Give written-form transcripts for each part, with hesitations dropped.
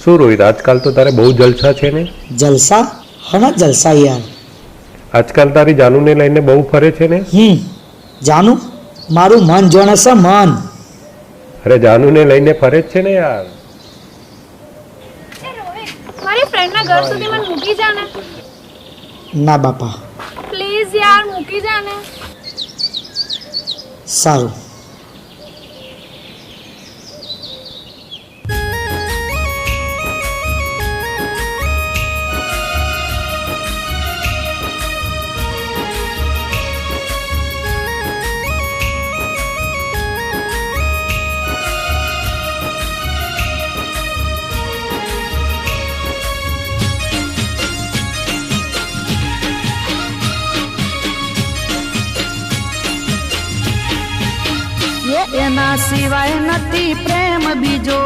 શું રોહિત, આજકાલ તો તારે બહુ જલસા છે ને? જલસા? હના જલસા યાર. આજકાલ તારી જાનુને લઈને બહુ ફરે છે ને? જાનુ? મારું મન જોણે છે મન. અરે જાનુને લઈને ફરે જ છે ને યાર. મારી ફ્રેન્ડના ઘર સુધી મને મૂકી જા ને. ના બાપા. પ્લીઝ યાર મૂકી જા ને. સારું. એના સિવાય નથી પ્રેમ બીજો,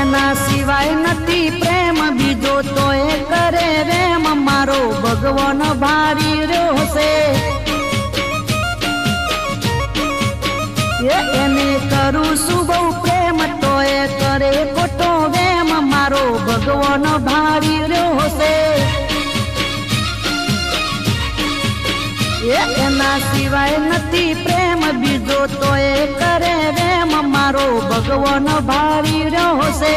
એના સિવાય નથી પ્રેમ બીજો, તો એ કરે રેમ મારો ભગવાન ભારી રહ્યો છે. એને કરું છું બહુ પ્રેમ, તો એ કરે ખોટો વેમ મારો ભગવાન ભારી રહ્યો છે. એના સિવાય નથી પ્રેમ બીજો, તો એ કરે રેમ મારો ભગવાન ભારી રહ્યો છે.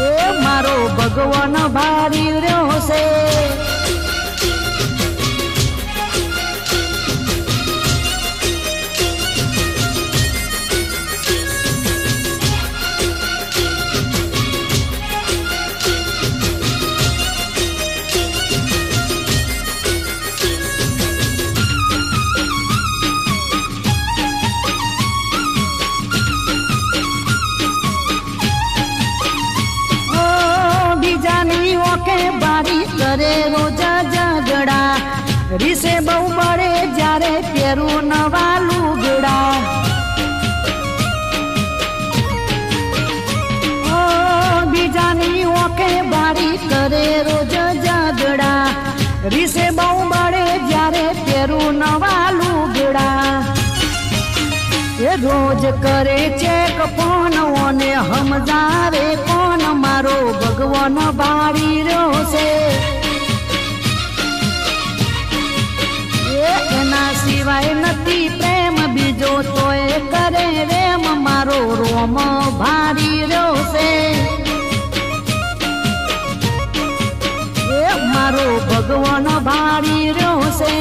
એ મારો ભગવાન ભારી રહ્યો છે. કરે રોજા ઝઘડા, રીસે બહુ મળે જ્યારે પહેરું નવા લુગડા. બીજાની ઓકે બારી કરે રોજ ઝઘડા, રીસે બહુ મળે જ્યારે પહેરું નવા લુગડા. એ રોજ કરે ચેક ફોન ઓને સમજાવે કોણ મારો ભગવાન ભારી રહ્યો છે. એના સિવાય નથી પ્રેમ બીજો, તો એ કરે રેમ મારો રોમ ભારી રહ્યો છે. એ મારો ભગવાન ભારી રહ્યો છે.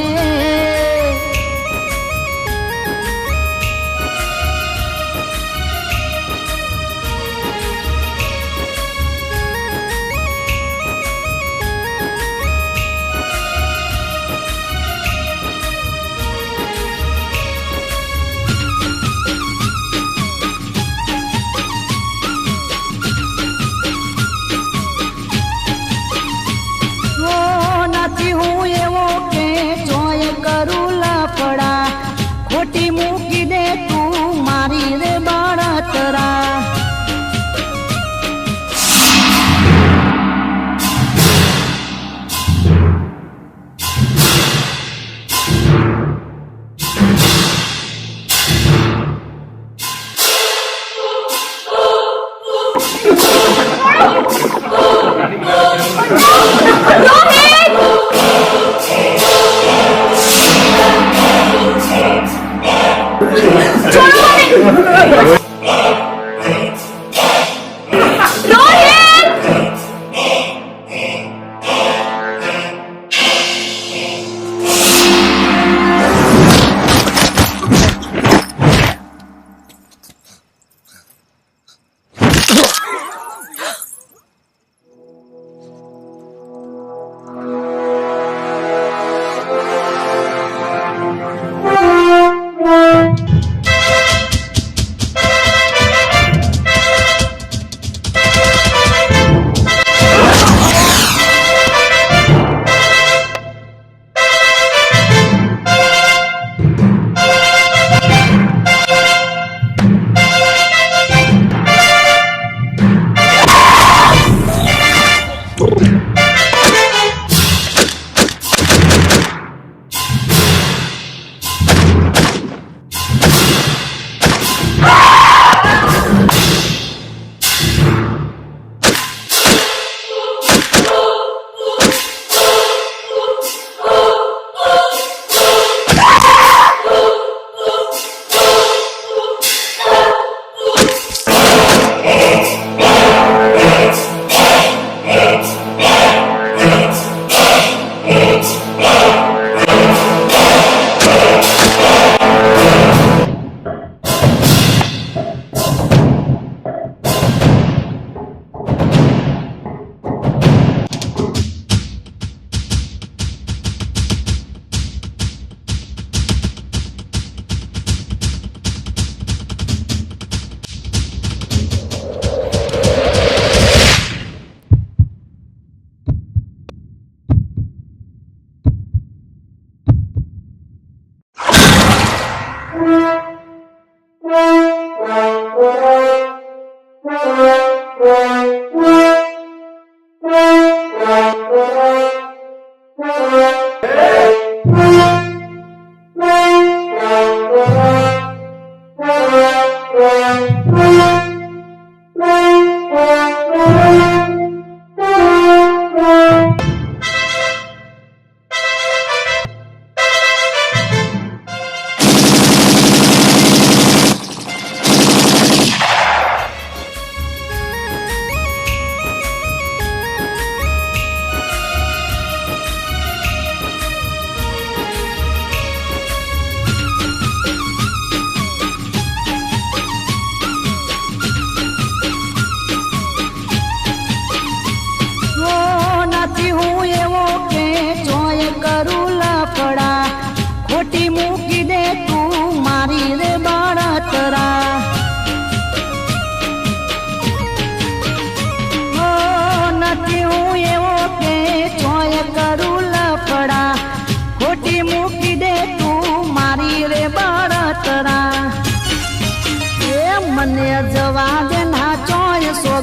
હું એવો કે જોય કરું લફડા, ખોટી મૂકી દે તું મારી રે બળતરા.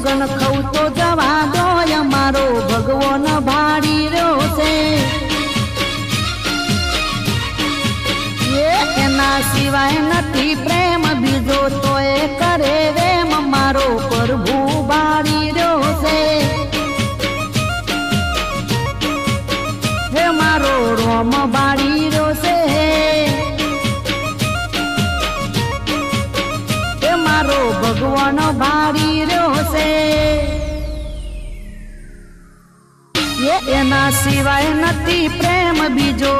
વગન ખવું તો જવા દો મારો ભગવાન ભાડી રહ્યો છે એના સિવાય નથી પ્રેમ બીજો તો એ કરે રેમ મારો પ્રભુ ભાડી રહ્યો છે હે મારો રોમ ભાડી રહ્યો છે હે મારો ભગવાન ભાડી રહ્યો છે એના સિવાય નથી પ્રેમ બીજો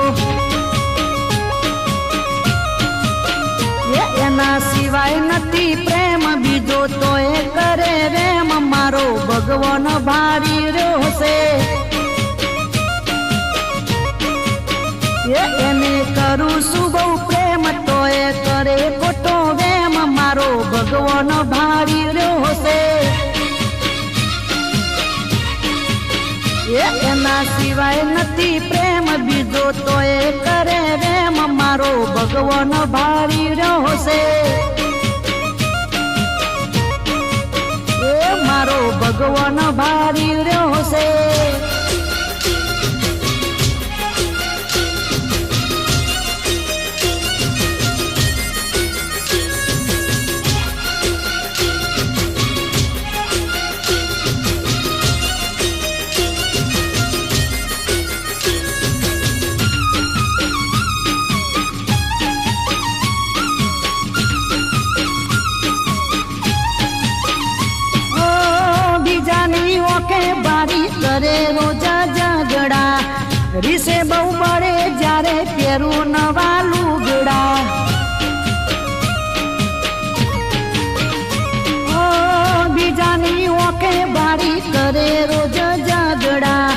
એના સિવાય નથી પ્રેમ બીજો તો એ કરે રેમ મારો ભગવાન ભાડી રહ્યો છે એને કરું છું બહુ પ્રેમ તો એ કરે ખોટો વેમ મારો ભગવાન ભાડી રહ્યો છે એના સિવાય નથી પ્રેમ બીજો તો એ કરે રેમ મારો ભગવાન ભાડી રહ્યો છે મારો ભગવાન ભાડી રહ્યો છે બારી કરે રોજા ઝઘડા રીસે બહુ બળે જ્યારે પહેરું નવા લુગડા બીજાની ઓકે બારી કરે રોજ ઝઘડા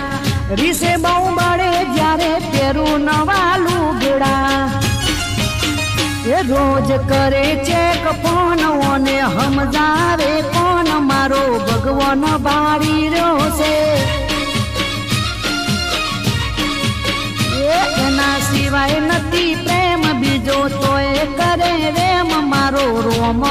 રીસે બહુ બળે જ્યારે પહેરું નવા લુગડા એ રોજ કરે ચેક ફોન ઓને સમજાવે કોણ મારો ભગવાન ભાડી રહ્યો છે એના સિવાય નથી પ્રેમ બીજો તો એ કરે રેમ મારો રોમ